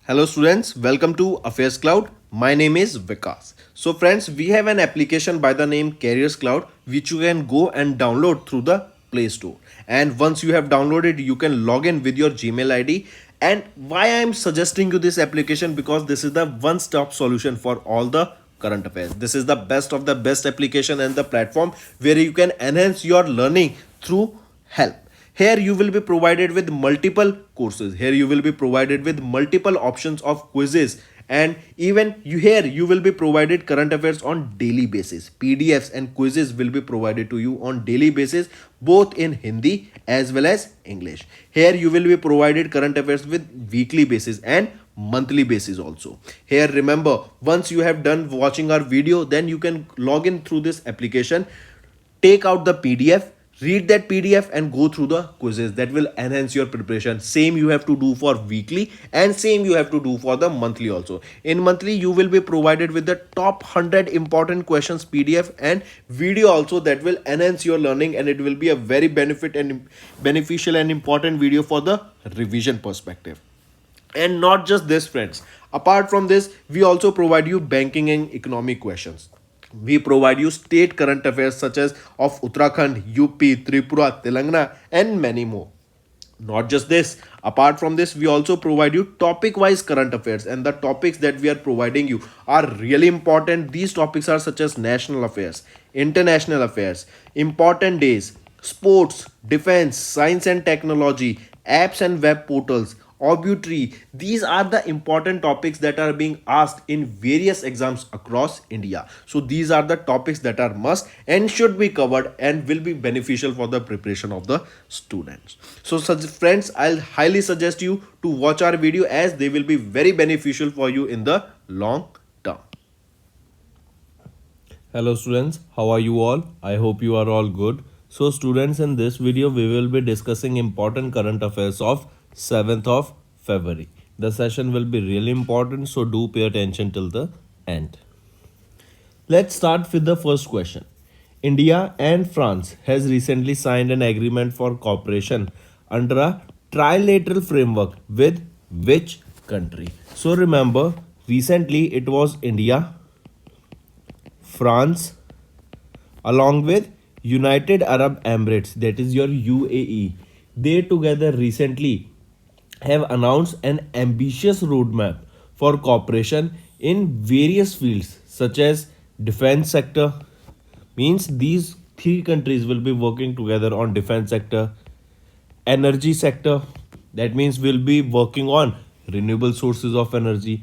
Hello students, welcome to Affairscloud. My name is Vikas. So friends, we have an application by the name Careers Cloud which you can go and download through the Play Store. And once you have downloaded, you can log in with your Gmail ID. And why I am suggesting you this application, because this is the one-stop solution for all the current affairs. This is the best of the best application and the platform where you can enhance your learning through help. Here you will be provided with multiple courses. Here you will be provided with multiple options of quizzes, and even you will be provided current affairs on daily basis. PDFs and quizzes will be provided to you on daily basis, both in Hindi as well as English. Here you will be provided current affairs with weekly basis and monthly basis also. Here remember, once you have done watching our video, then you can log in through this application, take out the PDF, read that PDF and go through the quizzes. That will enhance your preparation. Same you have to do for weekly and same you have to do for the monthly also. In monthly you will be provided with the top 100 important questions PDF and video also, that will enhance your learning, and it will be a very beneficial and important video for the revision perspective. And not just this friends, apart from this we also provide you banking and economic questions. We provide you state current affairs such as of Uttarakhand, UP, Tripura, Telangana, and many more. Not just this, apart from this, we also provide you topic wise current affairs, and the topics that we are providing you are really important. These topics are such as national affairs, international affairs, important days, sports, defense, science and technology, apps and web portals, obituary. These are the important topics that are being asked in various exams across India. So these are the topics that are must and should be covered and will be beneficial for the preparation of the students. So such friends, I'll highly suggest you to watch our video, as they will be very beneficial for you in the long term. Hello students, how are you all? I hope you are all good. So students, in this video we will be discussing important current affairs of 7th of February. The session will be really important, so do pay attention till the end. Let's start with the first question. India and France has recently signed an agreement for cooperation under a trilateral framework with which country? So remember, recently it was India, France, along with United Arab Emirates, that is your UAE. They together recently have announced an ambitious roadmap for cooperation in various fields such as defense sector. Means these three countries will be working together on defense sector, energy sector, that means we'll be working on renewable sources of energy,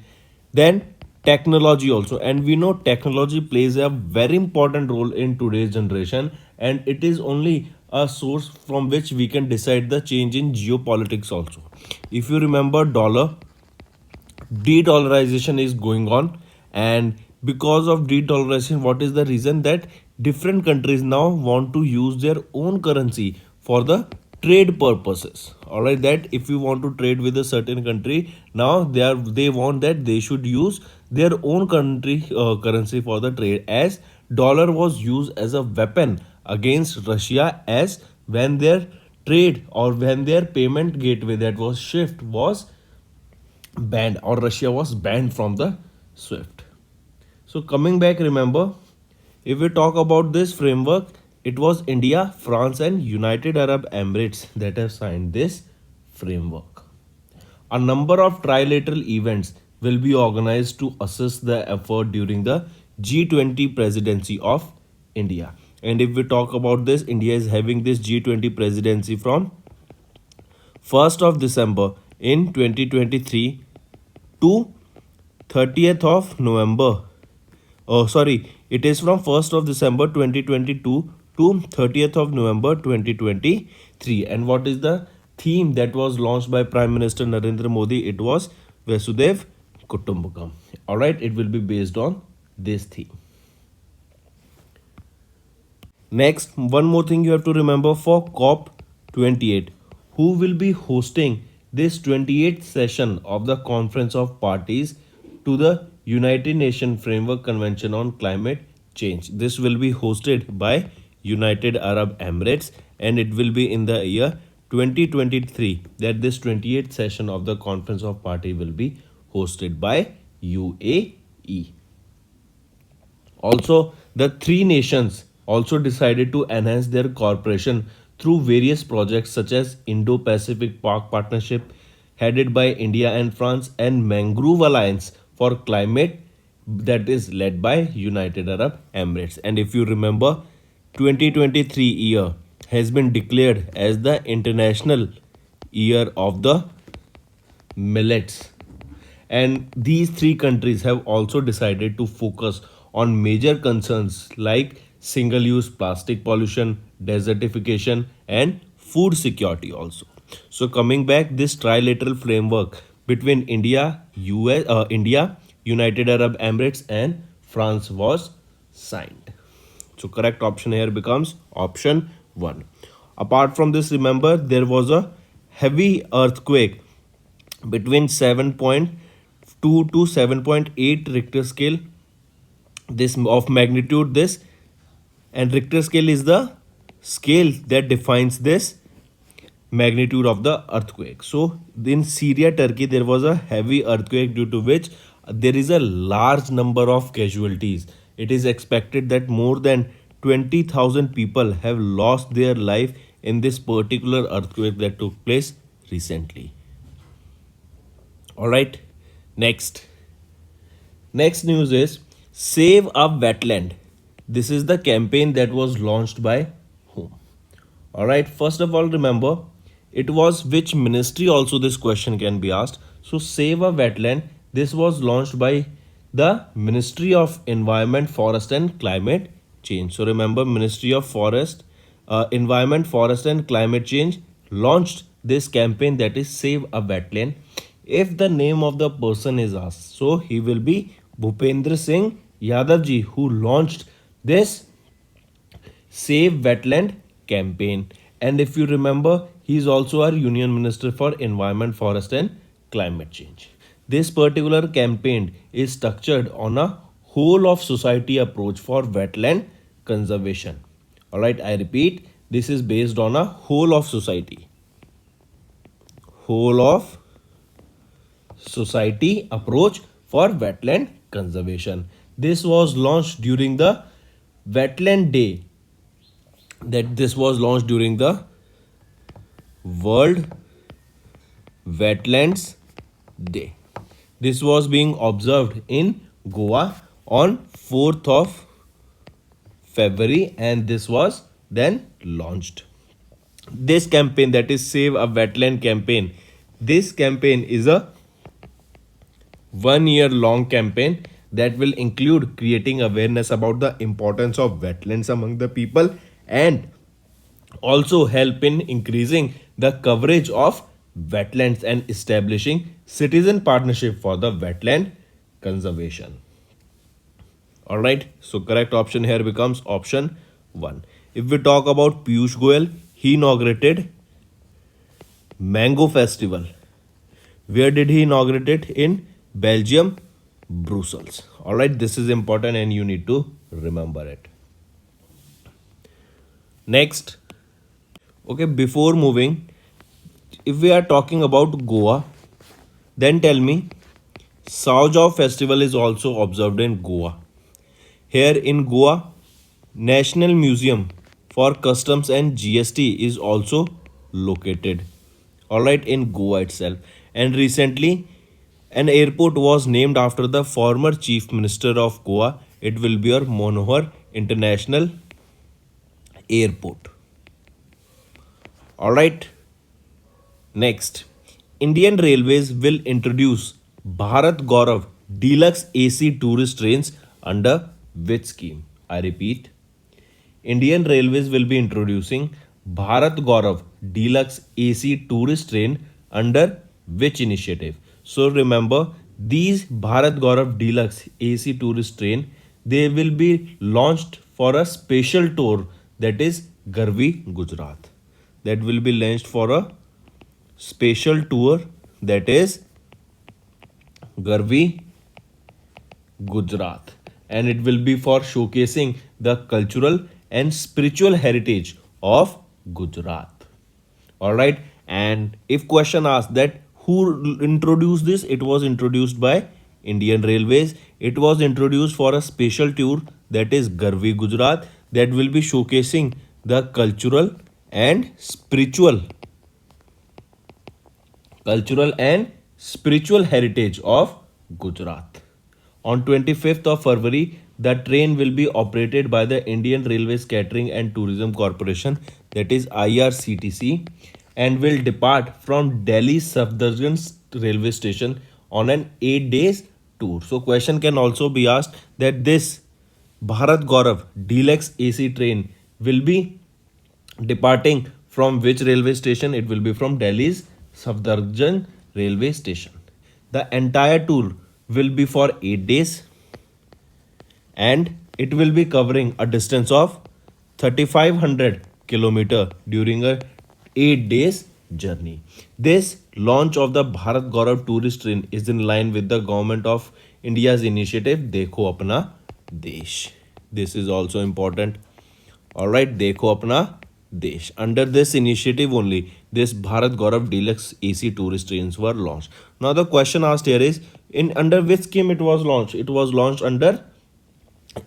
then technology also. And we know technology plays a very important role in today's generation, and it is only a source from which we can decide the change in geopolitics also. If you remember, de-dollarization is going on, and because of de-dollarization, what is the reason? That different countries now want to use their own currency for the trade purposes. All right, that if you want to trade with a certain country, now they want that they should use their own country currency for the trade, as dollar was used as a weapon against Russia, as when their trade or when their payment gateway, that was SWIFT, was banned, or Russia was banned from the SWIFT. So coming back, remember, if we talk about this framework, it was India, France and United Arab Emirates that have signed this framework. A number of trilateral events will be organized to assist the effort during the G20 presidency of India. And if we talk about this, India is having this G20 presidency from 1st of December in 2023 to 30th of November. Oh, sorry, it is from 1st of December 2022 to 30th of November 2023. And what is the theme that was launched by Prime Minister Narendra Modi? It was Vasudev Kutumbakam. All right, it will be based on this theme. Next, one more thing you have to remember for COP28. Who will be hosting this 28th session of the Conference of Parties to the United Nations Framework Convention on Climate Change? This will be hosted by United Arab Emirates, and it will be in the year 2023 that this 28th session of the Conference of Party will be hosted by UAE. Also, the three nations also decided to enhance their cooperation through various projects such as Indo-Pacific Park Partnership headed by India and France and Mangrove Alliance for Climate that is led by United Arab Emirates. And if you remember, 2023 year has been declared as the International Year of the Millets, and these three countries have also decided to focus on major concerns like single use plastic pollution, desertification, and food security also. So, coming back, this trilateral framework between India, United Arab Emirates, and France was signed. So, correct option here becomes option 1. Apart from this, remember there was a heavy earthquake between 7.2 to 7.8 Richter scale, this of magnitude, this, and Richter scale is the scale that defines this magnitude of the earthquake. So in Syria, Turkey, there was a heavy earthquake due to which there is a large number of casualties. It is expected that more than 20,000 people have lost their life in this particular earthquake that took place recently. All right. Next. Next news is Save a Wetland. This is the campaign that was launched by whom? All right. First of all, remember it was which ministry also this question can be asked. So Save a Wetland. This was launched by the Ministry of Environment, Forest and Climate Change. So remember, Ministry of Environment, Forest and Climate Change launched this campaign that is Save a Wetland. If the name of the person is asked, so he will be Bhupendra Singh Yadav ji, who launched this Save Wetland campaign. And if you remember, he is also our Union Minister for Environment, Forest and Climate Change. This particular campaign is structured on a whole of society approach for wetland conservation. Alright, I repeat, this is based on a whole of society. Whole of society approach for wetland conservation. This was launched during the Wetland Day. This was launched during the World Wetlands Day. This was being observed in Goa on 4th of February, and this was then launched. This campaign, that is Save a Wetland campaign, this campaign is a 1 year long campaign that will include creating awareness about the importance of wetlands among the people and also help in increasing the coverage of wetlands and establishing citizen partnership for the wetland conservation. Alright, so correct option here becomes option 1. If we talk about Piyush Goyal, he inaugurated Mango Festival. Where did he inaugurate it? In Belgium, Brussels. Alright, this is important and you need to remember it. Next, okay, before moving, if we are talking about Goa, then tell me, Saujao festival is also observed in Goa. Here in Goa, National Museum for Customs and GST is also located. Alright, in Goa itself. And recently, an airport was named after the former Chief Minister of Goa. It will be our Manohar International Airport. Alright. Next, Indian Railways will introduce Bharat Gaurav Deluxe AC tourist trains under which scheme? I repeat, Indian Railways will be introducing Bharat Gaurav Deluxe AC tourist train under which initiative? So remember, these Bharat Gaurav Deluxe AC tourist train, they will be launched for a special tour that is Garvi, Gujarat. That will be launched for a special tour that is Garvi, Gujarat, and it will be for showcasing the cultural and spiritual heritage of Gujarat. Alright, and if question asks that Who introduced this? It was introduced by Indian Railways. It was introduced for a special tour, that is Garvi Gujarat, that will be showcasing the cultural and spiritual heritage of Gujarat. On 25th of February, the train will be operated by the Indian Railways Catering and Tourism Corporation, that is IRCTC, and will depart from Delhi Safdarjung railway station on an 8 days tour. So question can also be asked that this Bharat Gaurav Deluxe AC train will be departing from which railway station? It will be from Delhi's Safdarjung railway station. The entire tour will be for 8 days and it will be covering a distance of 3500 kilometer during a 8 days journey. This launch of the Bharat Gaurav tourist train is in line with the government of India's initiative Dekho Apna Desh. This is also important. Alright, Dekho Apna Desh. Under this initiative only, this Bharat Gaurav Deluxe AC tourist trains were launched. Now the question asked here is, in under which scheme it was launched? It was launched under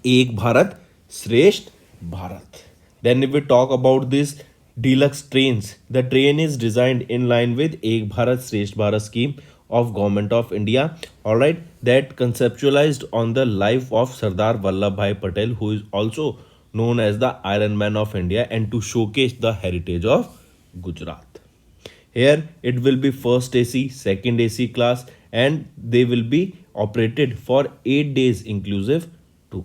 Ek Bharat Shresht Bharat. Then if we talk about this deluxe trains, the train is designed in line with Ek Bharat Shresht Bharat scheme of Government of India. Alright, that conceptualized on the life of Sardar Vallabhbhai Patel, who is also known as the Iron Man of India, and to showcase the heritage of Gujarat. Here it will be first AC, second AC class, and they will be operated for 8 days inclusive tour.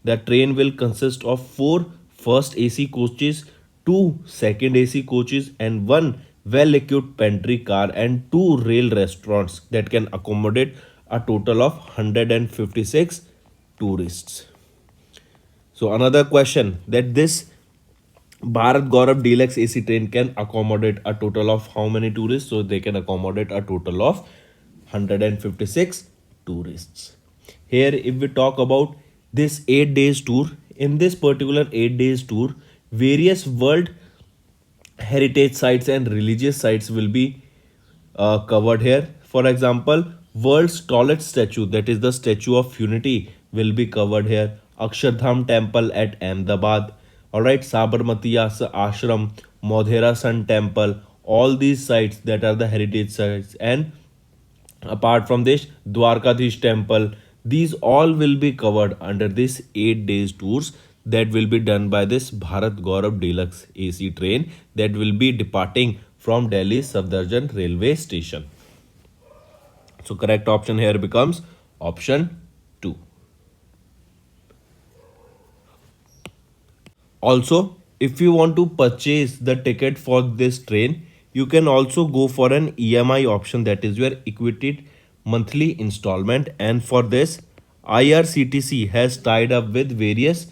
The train will consist of 4 first AC coaches, 2 second AC coaches, and 1 well equipped pantry car and 2 rail restaurants that can accommodate a total of 156 tourists. So another question, that this Bharat Gaurav Deluxe AC train can accommodate a total of how many tourists? So they can accommodate a total of 156 tourists. Here if we talk about this 8 days tour, in this particular 8 days tour, various world heritage sites and religious sites will be covered here. For example, world's tallest statue, that is the Statue of Unity, will be covered here. Akshardham Temple at Ahmedabad. Alright, Sabarmati Ashram, Modhera Sun Temple, all these sites that are the heritage sites, and apart from this, Dwarkadhish Temple, these all will be covered under this 8 days tours that will be done by this Bharat Gaurav Deluxe AC train that will be departing from Delhi Safdarjung railway station. So correct option here becomes option 2. Also, if you want to purchase the ticket for this train, you can also go for an EMI option, that is your equity monthly installment, and for this IRCTC has tied up with various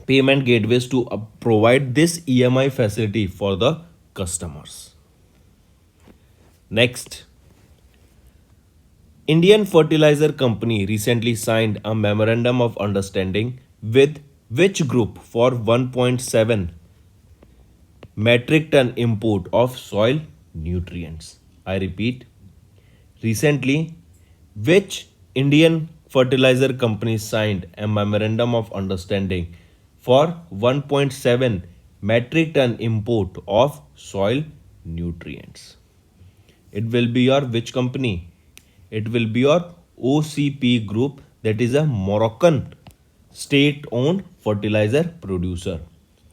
payment gateways to provide this EMI facility for the customers. Next, Indian Fertilizer Company recently signed a memorandum of understanding with which group for 1.7 metric ton import of soil nutrients? I repeat, recently, which Indian fertilizer company signed a memorandum of understanding for 1.7 metric ton import of soil nutrients? It will be your which company? It will be your OCP group, that is a Moroccan state owned fertilizer producer.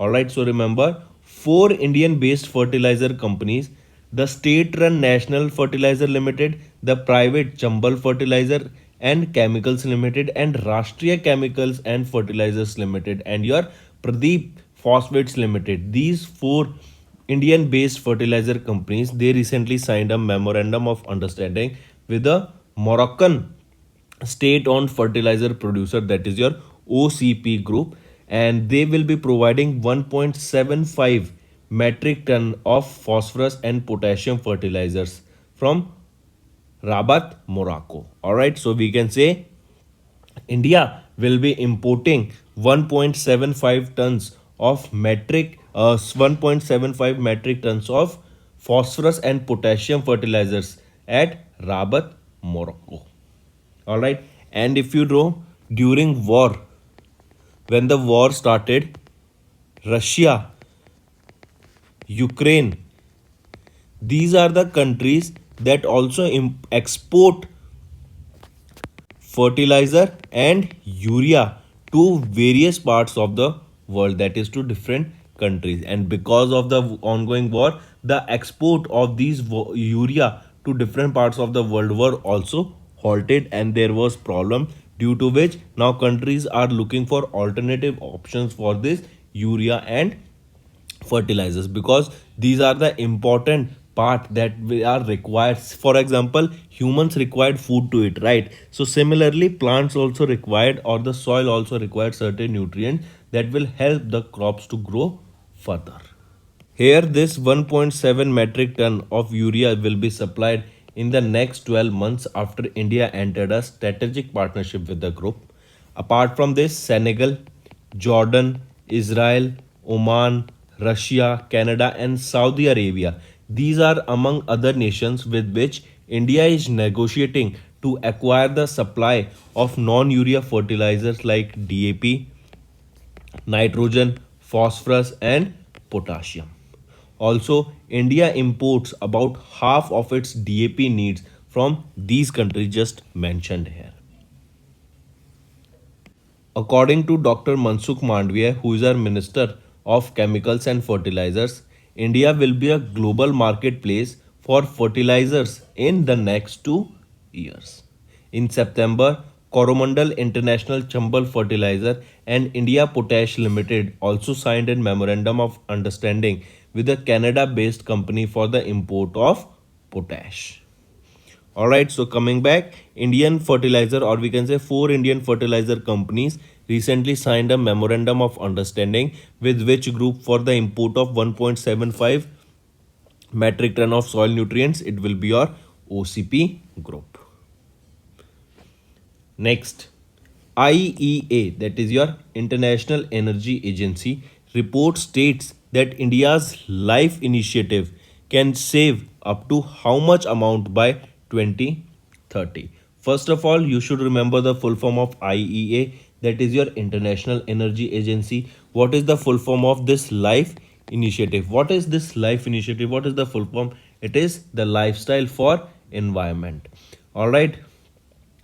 Alright, so remember 4 Indian based fertilizer companies: the state run National Fertilizer Limited, the private Chambal Fertilizer and Chemicals Limited, and Rashtriya Chemicals and Fertilizers Limited, and your Pradeep Phosphates Limited. These 4 Indian based fertilizer companies, they recently signed a memorandum of understanding with a Moroccan state owned fertilizer producer, that is your OCP group, and they will be providing 1.75 metric ton of phosphorus and potassium fertilizers from Rabat, Morocco. Alright, so we can say India will be importing 1.75 tons of 1.75 metric tons of phosphorus and potassium fertilizers at Rabat, Morocco. All right. And if you know, during war, when the war started, Russia, Ukraine, these are the countries that also export fertilizer and urea to various parts of the world, that is to different countries. And because of the ongoing war, the export of these urea to different parts of the world were also halted, and there was problem, due to which now countries are looking for alternative options for this urea and fertilizers, because these are the important part that we are required. For example, humans required food to eat, right? So similarly, plants also required, or the soil also required certain nutrients that will help the crops to grow further. Here, this 1.7 metric ton of urea will be supplied in the next 12 months after India entered a strategic partnership with the group. Apart from this, Senegal, Jordan, Israel, Oman, Russia, Canada, and Saudi Arabia, these are among other nations with which India is negotiating to acquire the supply of non urea fertilizers like DAP, nitrogen, phosphorus, and potassium. Also, India imports about half of its DAP needs from these countries just mentioned here. According to Dr. Mansukh Mandviya, who is our Minister of Chemicals and Fertilizers, India will be a global marketplace for fertilizers in the next 2 years. In September, Coromandel International Chambal Fertilizer and India Potash Limited also signed a memorandum of understanding with a Canada based company for the import of potash. All right, so coming back, Indian fertilizer, or we can say four Indian fertilizer companies recently signed a memorandum of understanding with which group for the import of 1.75 metric ton of soil nutrients. It will be your OCP group. Next, IEA, that is your International Energy Agency, report states that India's LIFE initiative can save up to how much amount by 2030. First of all, you should remember the full form of IEA, that is your International Energy Agency. What is the full form of this LIFE initiative? What is this LIFE initiative? What is the full form? It is the lifestyle for environment. All right,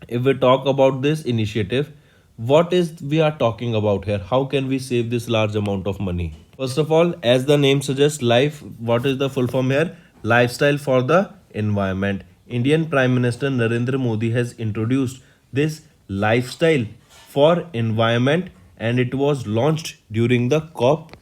if we talk about this initiative, what is we are talking about here? How can we save this large amount of money? First of all, as the name suggests, life, what is the full form here? Lifestyle for the environment. Indian Prime Minister Narendra Modi has introduced this lifestyle for environment, and it was launched during the COP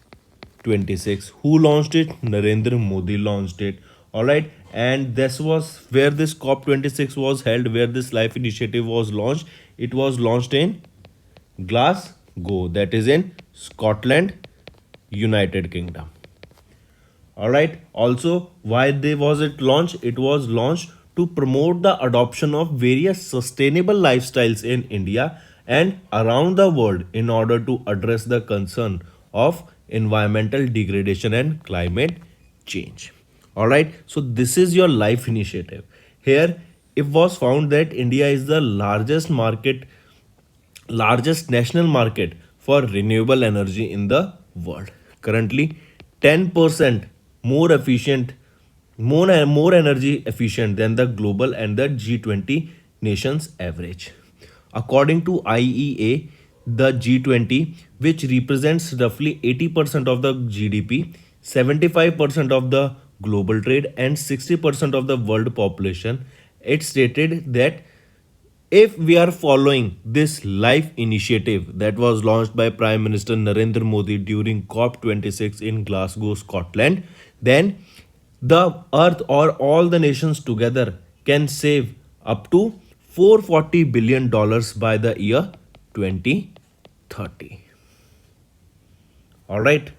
26. Who launched it? Narendra Modi launched it. All right, and this was where this COP 26 was held, where this life initiative was launched. It was launched in Glasgow, that is in Scotland, United Kingdom. All right, also, why they was it launched? It was launched to promote the adoption of various sustainable lifestyles in India and around the world in order to address the concern of environmental degradation and climate change. All right, so this is your life initiative. Here it was found that India is the largest national market for renewable energy in the world. Currently, 10% more efficient, more energy efficient than the global and the G20 nations average. According to IEA, the G20, which represents roughly 80% of the GDP, 75% of the global trade, and 60% of the world population, it stated that if we are following this life initiative that was launched by Prime Minister Narendra Modi during COP 26 in Glasgow, Scotland, then the earth or all the nations together can save up to $440 billion by the year 2030. All right.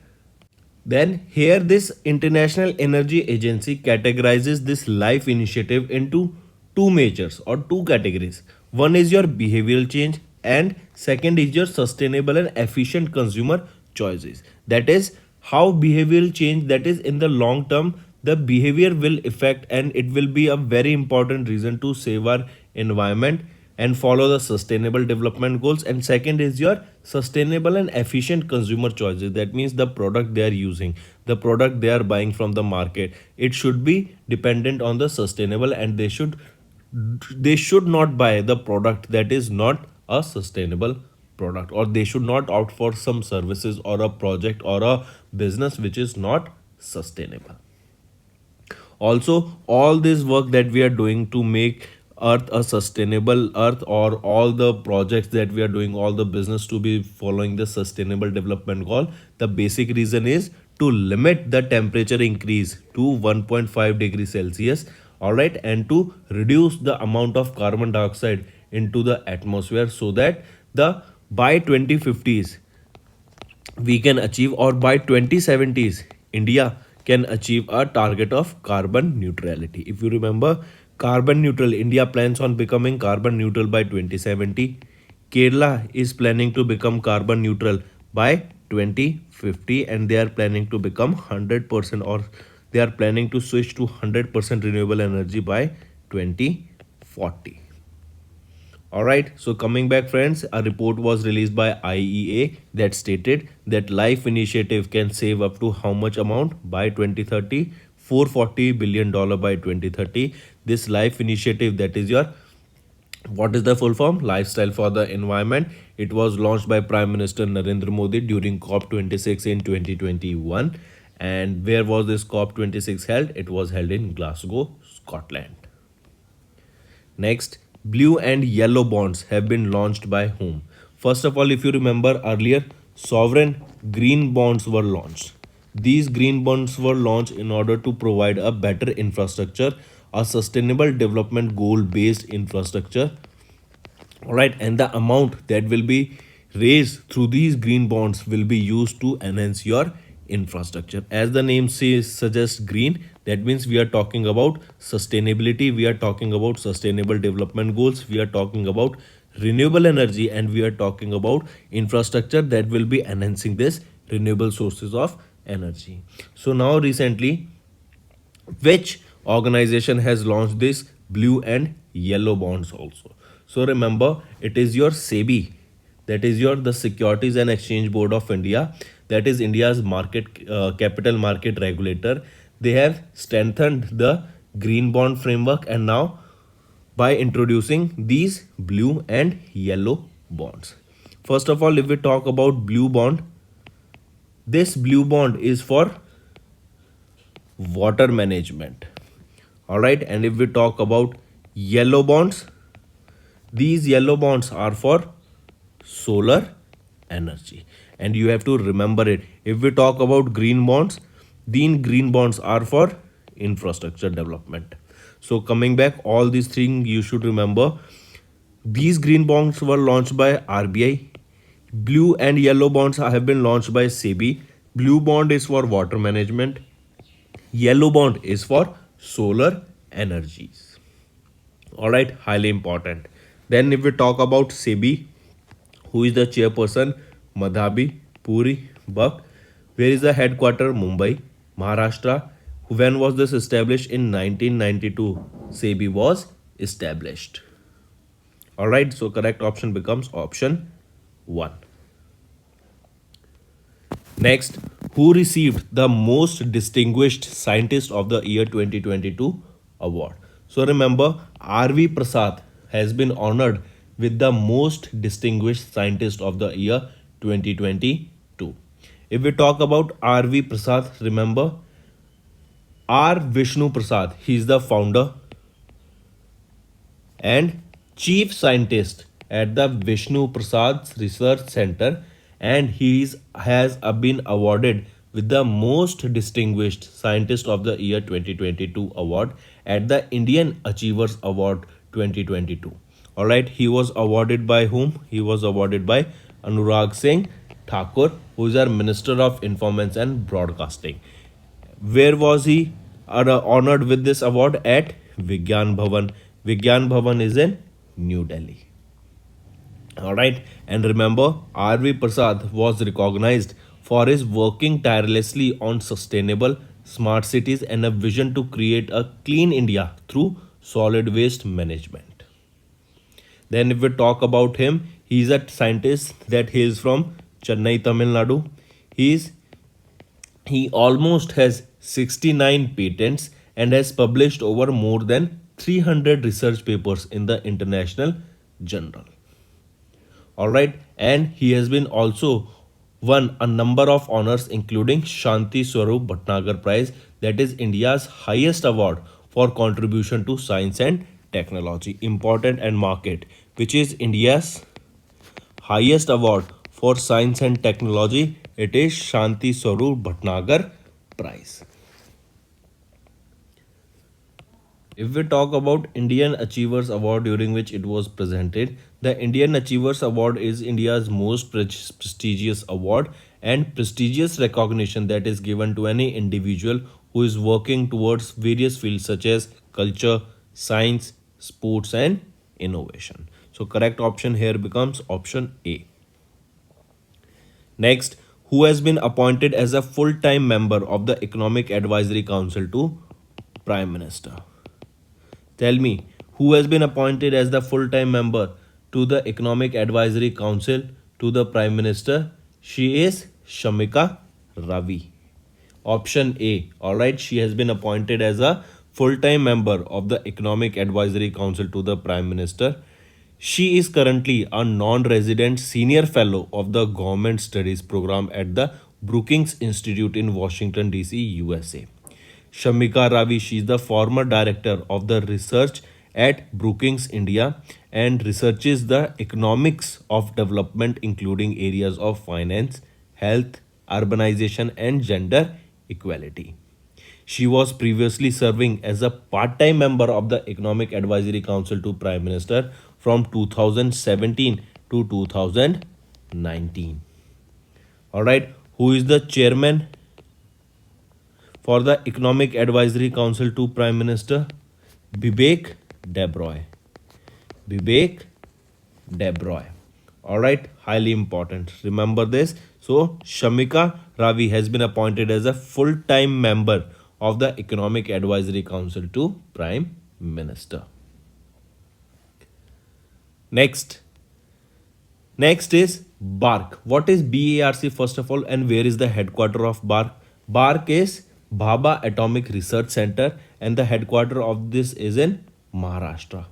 Then here this International Energy Agency categorizes this life initiative into two majors or two categories. One is your behavioral change and second is your sustainable and efficient consumer choices. That is how behavioral change, that is in the long term, the behavior will affect, and it will be a very important reason to save our environment and follow the sustainable development goals. And second is your sustainable and efficient consumer choices. That means the product they are using, the product they are buying from the market, it should be dependent on the sustainable, and they should not buy the product that is not a sustainable product, or they should not opt for some services or a project or a business which is not sustainable. Also, all this work that we are doing to make earth a sustainable earth, or all the projects that we are doing, all the business to be following the sustainable development goal, the basic reason is to limit the temperature increase to 1.5 degrees Celsius, all right, and to reduce the amount of carbon dioxide into the atmosphere, so that the by 2050s we can achieve, or by 2070s India can achieve a target of carbon neutrality. If you remember, carbon neutral, India plans on becoming carbon neutral by 2070. Kerala is planning to become carbon neutral by 2050, and they are planning to become 100%, or they are planning to switch to 100% renewable energy by 2040. All right, so coming back, friends, a report was released by IEA that stated that Life Initiative can save up to how much amount by 2030? $440 billion by 2030. This Life Initiative, that is your, what is the full form? Lifestyle for the Environment. It was launched by Prime Minister Narendra Modi during COP26 in 2021. And where was this COP26 held? It was held in Glasgow, Scotland. Next, blue and yellow bonds have been launched by whom? First of all, if you remember earlier, sovereign green bonds were launched. These green bonds were launched in order to provide a better infrastructure, a sustainable development goal based infrastructure. All right, and the amount that will be raised through these green bonds will be used to enhance your infrastructure. As the name says, suggests green, that means we are talking about sustainability, we are talking about sustainable development goals, we are talking about renewable energy, and we are talking about infrastructure that will be enhancing this renewable sources of energy. So now recently, which organization has launched this blue and yellow bonds also? So remember, it is your SEBI, that is your the Securities and Exchange Board of India, that is India's market capital market regulator. They have strengthened the green bond framework, and now by introducing these blue and yellow bonds. First of all, if we talk about blue bond, this blue bond is for water management. All right, and if we talk about yellow bonds, these yellow bonds are for solar energy. And you have to remember it. If we talk about green bonds, these green bonds are for infrastructure development. So coming back, all these things you should remember. These green bonds were launched by RBI. Blue and yellow bonds have been launched by SEBI. Blue bond is for water management. Yellow bond is for solar energies. All right, highly important. Then if we talk about SEBI, who is the chairperson? Madhabi Puri Bak. Where is the headquarter? Mumbai, Maharashtra. When was this established? In 1992. SEBI was established. All right, so correct option becomes option 1. Next, who received the most distinguished scientist of the year 2022 award? So remember, R.V. Prasad has been honored with the most distinguished scientist of the year 2022. If we talk about R.V. Prasad, remember R. Vishnu Prasad, he is the founder and chief scientist at the Vishnu Prasad Research Center, and has been awarded with the most distinguished scientist of the year 2022 award at the Indian Achievers Award 2022. All right, he was awarded by whom? He was awarded by Anurag Singh Thakur, who is our Minister of Information and Broadcasting. Where was he honored with this award? At Vigyan Bhavan. Vigyan Bhavan is in New Delhi. All right, and remember, R.V. Prasad was recognized for his working tirelessly on sustainable smart cities, and a vision to create a clean India through solid waste management. Then, if we talk about him, he is a scientist that hails from Chennai, Tamil Nadu. He is he almost has 69 patents and has published over more than 300 research papers in the international journal. All right, and he has been also won a number of honors including Shanti Swarup Bhatnagar Prize, that is India's highest award for contribution to science and technology, important and market, which is India's highest award for science and technology. It is Shanti Swarup Bhatnagar Prize. If we talk about Indian Achievers Award during which it was presented, the Indian Achievers Award is India's most prestigious award and prestigious recognition that is given to any individual who is working towards various fields such as culture, science, sports and innovation. So correct option here becomes option A. Next, who has been appointed as a full-time member of the Economic Advisory Council to Prime Minister? Tell me, who has been appointed as the full-time member to the Economic Advisory Council to the Prime Minister? She is Shamika Ravi. Option A. Alright, she has been appointed as a full-time member of the Economic Advisory Council to the Prime Minister. She is currently a non-resident senior fellow of the Government Studies program at the Brookings Institute in Washington, D.C., USA. Shamika Ravi, she is the former director of the research at Brookings India and researches the economics of development including areas of finance, health, urbanization and gender equality. She was previously serving as a part-time member of the Economic Advisory Council to Prime Minister from 2017 to 2019. All right, who is the chairman for the Economic Advisory Council to Prime Minister? Vivek Debroy. Vivek Debroy. All right, highly important. Remember this. So, Shamika Ravi has been appointed as a full-time member of the Economic Advisory Council to Prime Minister. Next is BARC. What is BARC first of all, and where is the headquarter of BARC? BARC is Bhabha Atomic Research Center and the headquarter of this is in Maharashtra.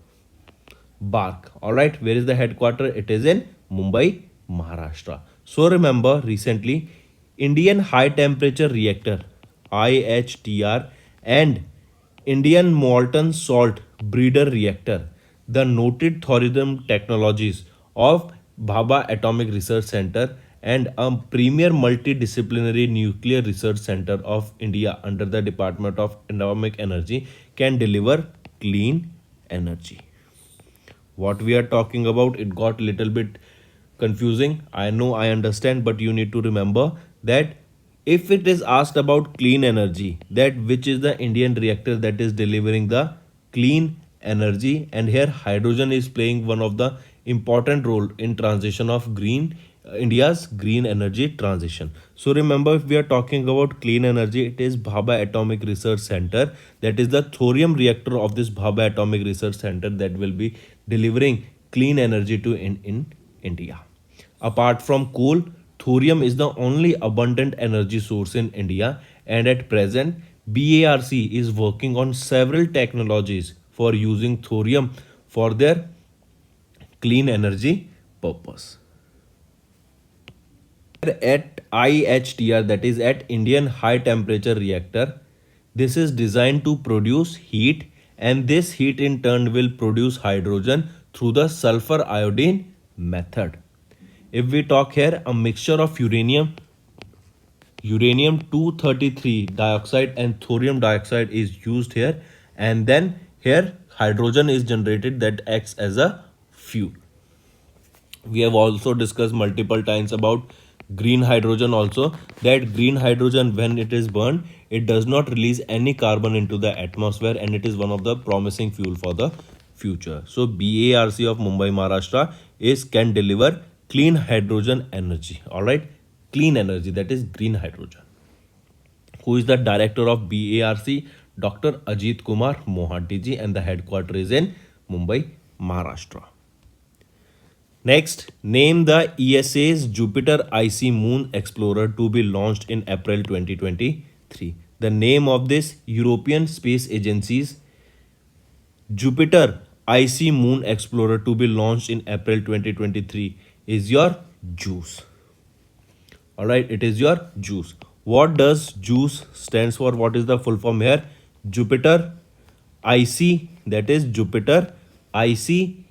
BARC. Alright, where is the headquarter? It is in Mumbai, Maharashtra. So remember recently Indian High Temperature Reactor IHTR and Indian Molten Salt Breeder Reactor, the noted thorium technologies of Bhabha Atomic Research Center and a premier multidisciplinary nuclear research center of India under the Department of Atomic Energy can deliver clean energy. What we are talking about, it got little bit confusing. I know, I understand, but you need to remember that if it is asked about clean energy, that which is the Indian reactor that is delivering the clean energy, and here hydrogen is playing one of the important role in transition of India's green energy transition. So remember, if we are talking about clean energy, it is Bhabha Atomic Research Center, that is the thorium reactor of this Bhabha Atomic Research Center that will be delivering clean energy to in India. Apart from coal, thorium is the only abundant energy source in India, and at present BARC is working on several technologies for using thorium for their clean energy purpose. At IHTR, that is at Indian High Temperature Reactor, this is designed to produce heat, and this heat in turn will produce hydrogen through the sulfur iodine method. If we talk here, a mixture of uranium 233 dioxide and thorium dioxide is used here, and then here hydrogen is generated that acts as a fuel. We have also discussed multiple times about green hydrogen also, that green hydrogen when it is burned, it does not release any carbon into the atmosphere, and it is one of the promising fuel for the future. So BARC of Mumbai, Maharashtra is can deliver clean hydrogen energy. All right, clean energy, that is green hydrogen. who is the director of BARC, Dr. Ajit Kumar Mohanty ji, and the headquarters is in Mumbai, Maharashtra. Next, name the ESA's Jupiter Icy Moon Explorer to be launched in April 2023. The name of this European Space Agency's Jupiter Icy Moon Explorer to be launched in April 2023 is your JUICE. Alright, it is your JUICE. What does JUICE stands for? What is the full form here? Jupiter Icy, that is Jupiter Icy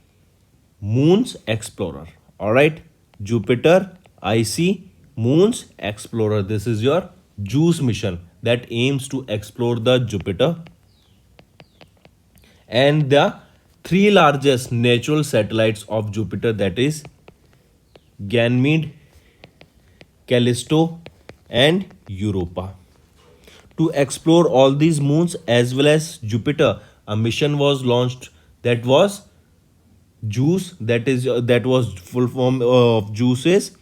Moons Explorer. Alright, Jupiter Icy Moons Explorer. This is your JUICE mission that aims to explore the Jupiter and the three largest natural satellites of Jupiter, that is Ganymede, Callisto, and Europa. To explore all these moons as well as Jupiter, a mission was launched that was JUICE, that was full form of JUICE is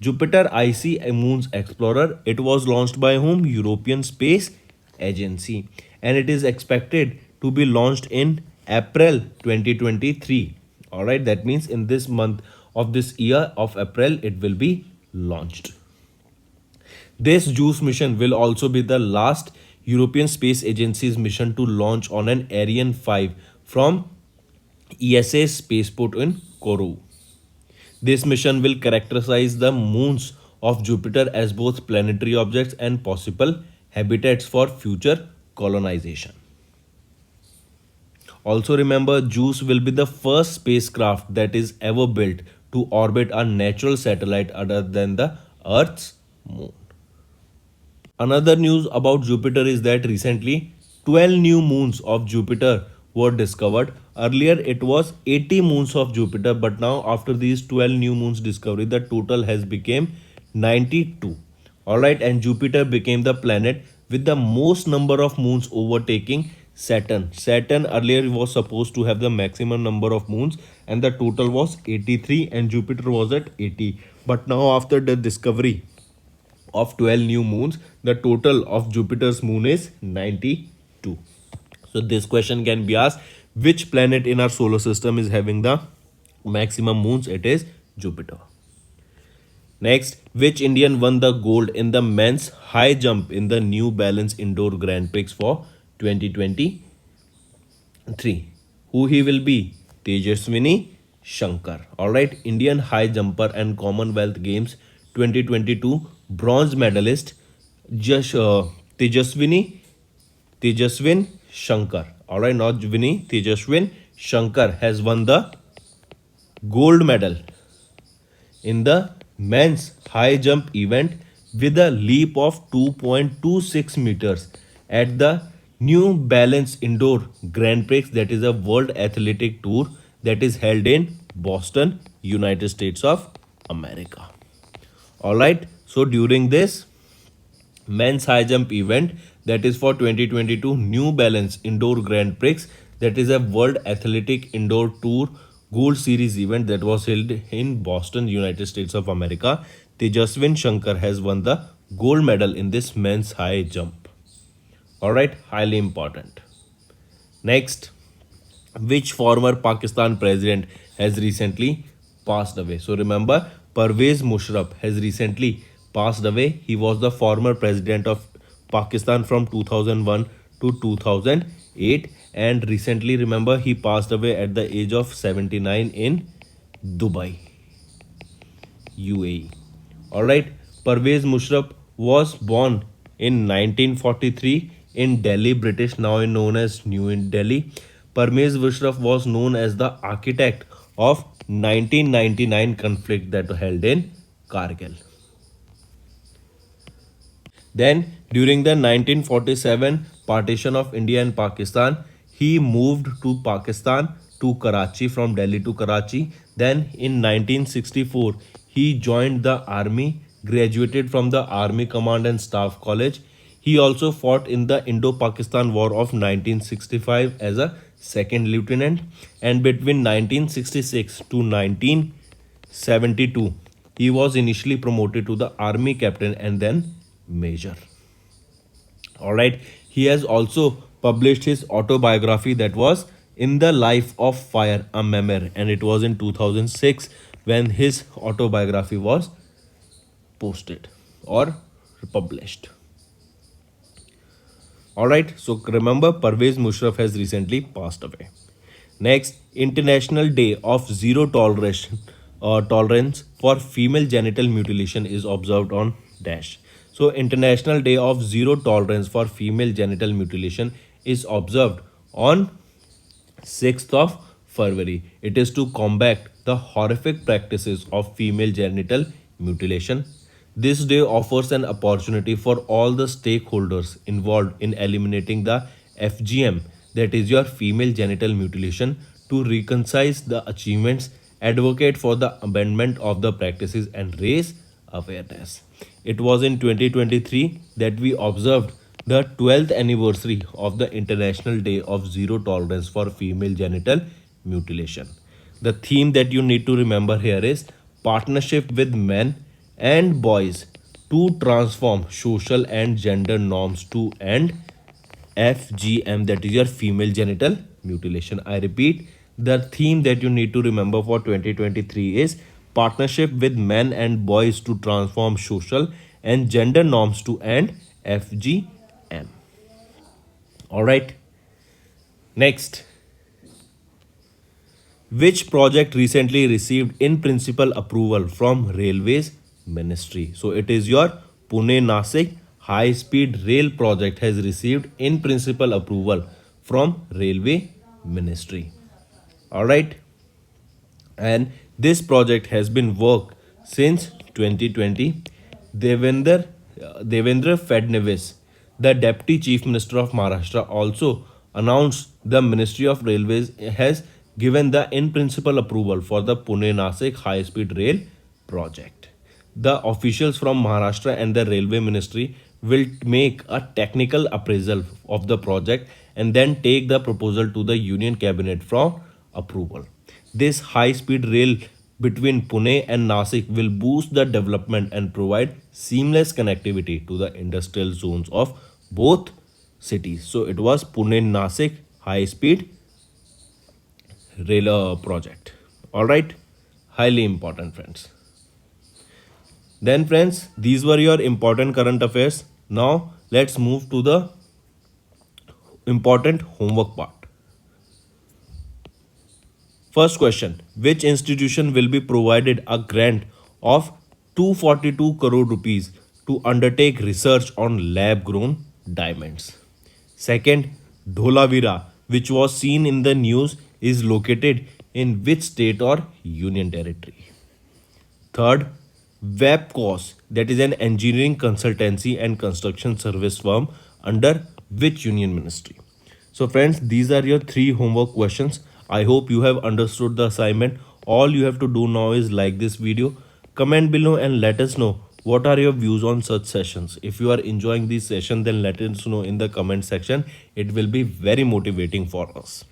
Jupiter Icy Moons Explorer. It was launched by whom? European Space Agency, and it is expected to be launched in April 2023. All right, that means in this month of this year of April it will be launched. This JUICE mission will also be the last European Space Agency's mission to launch on an Ariane 5 from ESA's spaceport in Kourou. This mission will characterize the moons of Jupiter as both planetary objects and possible habitats for future colonization. Also remember, JUICE will be the first spacecraft that is ever built to orbit a natural satellite other than the Earth's moon. Another news about Jupiter is that recently 12 new moons of Jupiter were discovered. Earlier it was 80 moons of Jupiter, but now after these 12 new moons discovery, the total has become 92. Alright, and Jupiter became the planet with the most number of moons, overtaking Saturn. Saturn earlier was supposed to have the maximum number of moons and the total was 83 and Jupiter was at 80. But now after the discovery of 12 new moons, the total of Jupiter's moon is 92. So this question can be asked, which planet in our solar system is having the maximum moons? It is Jupiter. Next, which Indian won the gold in the men's high jump in the New Balance Indoor Grand Prix for 2023? Who he will be? Tejaswini Shankar. Alright, Indian high jumper and Commonwealth Games 2022 bronze medalist Tejaswin Shankar. Alright, not Vinny, Tejaswin Shankar has won the gold medal in the men's high jump event with a leap of 2.26 meters at the New Balance Indoor Grand Prix, that is a World Athletic Tour that is held in Boston, United States of America. Alright, so during this men's high jump event, that is for 2022 New Balance Indoor Grand Prix, that is a World Athletic Indoor Tour Gold Series event that was held in Boston, United States of America, Tejaswin Shankar has won the gold medal in this men's high jump. Alright, highly important. Next, which former Pakistan president has recently passed away? So remember, Pervez Musharraf has recently passed away. He was the former president of Pakistan from 2001 to 2008, and recently, remember, he passed away at the age of 79 in Dubai, UAE. Alright, Pervez Musharraf was born in 1943 in Delhi, British, now known as New Delhi. Pervez Musharraf was known as the architect of 1999 conflict that held in Kargil. Then, during the 1947 partition of India and Pakistan, he moved to Pakistan to Karachi, from Delhi to Karachi. Then, in 1964, he joined the army, graduated from the Army Command and Staff College. He also fought in the Indo-Pakistan War of 1965 as a second lieutenant, and between 1966 to 1972, he was initially promoted to the army captain and then major. All right. He has also published his autobiography that was In the Life of Fire, a Memoir, and it was in 2006 when his autobiography was posted or published. All right. So remember, Parvez Musharraf has recently passed away. Next, International Day of Zero Tolerance for Female Genital Mutilation is observed on dash. So, International Day of Zero Tolerance for Female Genital Mutilation is observed on 6th of February. It is to combat the horrific practices of female genital mutilation. This day offers an opportunity for all the stakeholders involved in eliminating the FGM, that is your female genital mutilation, to reconcile the achievements, advocate for the amendment of the practices, and raise awareness. It was in 2023 that we observed the 12th anniversary of the International Day of Zero Tolerance for Female Genital Mutilation. The theme that you need to remember here is partnership with men and boys to transform social and gender norms to end FGM, that is your female genital mutilation. I repeat, the theme that you need to remember for 2023 is partnership with men and boys to transform social and gender norms to end FGM. All right. Next, which project recently received in principle approval from Railways Ministry? So it is your Pune Nasik high speed rail project has received in principle approval from Railway Ministry. All right. And this project has been worked since 2020. Devendra Fadnavis, the Deputy Chief Minister of Maharashtra, also announced the Ministry of Railways has given the in principle approval for the Pune Nasik high speed rail project. The officials from Maharashtra and the Railway Ministry will make a technical appraisal of the project and then take the proposal to the Union Cabinet for approval. This high speed rail between Pune and Nasik will boost the development and provide seamless connectivity to the industrial zones of both cities. So it was Pune Nasik high speed rail project. All right, highly important, friends. Then, friends, these were your important current affairs. Now, let's move to the important homework part. First question, which institution will be provided a grant of 242 crore rupees to undertake research on lab grown diamonds? Second, Dholavira, which was seen in the news, is located in which state or union territory? Third, Webcos, that is an engineering consultancy and construction service firm under which union ministry? So friends, these are your three homework questions. I hope you have understood the assignment. All you have to do now is like this video, comment below and let us know what are your views on such sessions. If you are enjoying this session, then let us know in the comment section. It will be very motivating for us.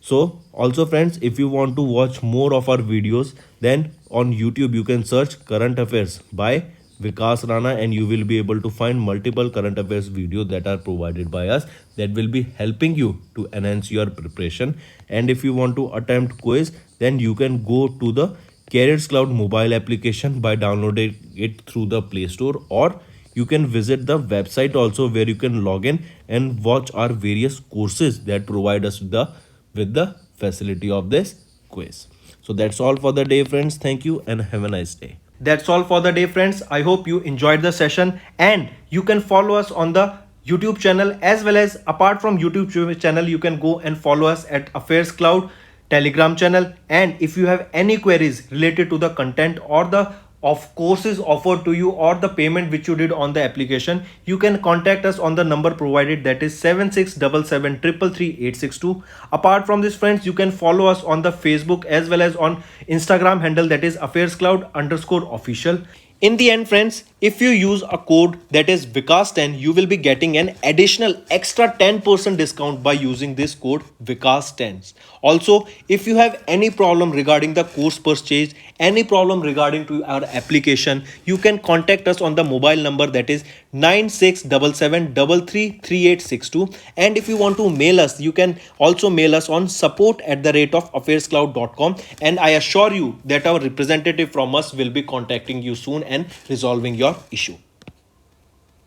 So also friends, if you want to watch more of our videos, then on YouTube you can search current affairs by Vikas Rana and you will be able to find multiple current affairs videos that are provided by us that will be helping you to enhance your preparation. And if you want to attempt quiz, then you can go to the Affairscloud mobile application by downloading it through the Play Store, or you can visit the website also where you can log in and watch our various courses that provide us with the facility of this quiz. So that's all for the day, friends. Thank you and have a nice day. That's all for the day, friends. I hope you enjoyed the session, and you can follow us on the YouTube channel, as well as apart from YouTube channel, you can go and follow us at Affairscloud Telegram channel. And if you have any queries related to the content or the of courses offered to you or the payment which you did on the application, you can contact us on the number provided, that is 7677333862. Apart from this, friends, you can follow us on the Facebook as well as on Instagram handle, that is Affairscloud_official. In the end, friends, if you use a code that is Vikas10, you will be getting an additional extra 10% discount by using this code Vikas10. Also, if you have any problem regarding the course purchase, any problem regarding to our application, you can contact us on the mobile number that is 9677333862. And if you want to mail us, you can also mail us on support@affairscloud.com, and I assure you that our representative from us will be contacting you soon and resolving your issue.